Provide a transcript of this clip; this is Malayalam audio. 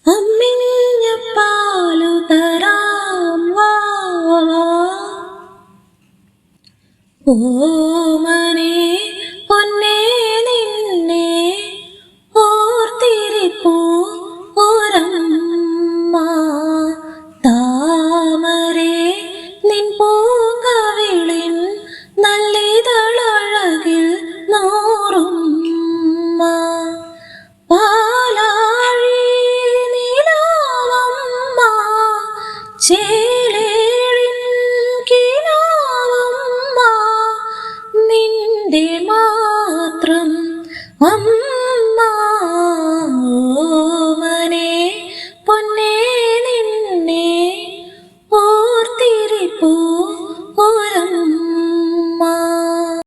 അമ്മിഞ്ഞ പാലു തരാം വാ ഓമനേ പൊന്നേ നിന്നെ ഓർത്തിരിപ്പൂ ഒരമ്മ താമരേ നിൻ പൂങ്കവിളിൻ നല്ലിതളഴകിൽ നോറുമ്മ പാലാഴി നിലാവമ്മ ചേലേഴിൻ കിനാവമ്മ നിന്റെ മാത്രം അമ്മ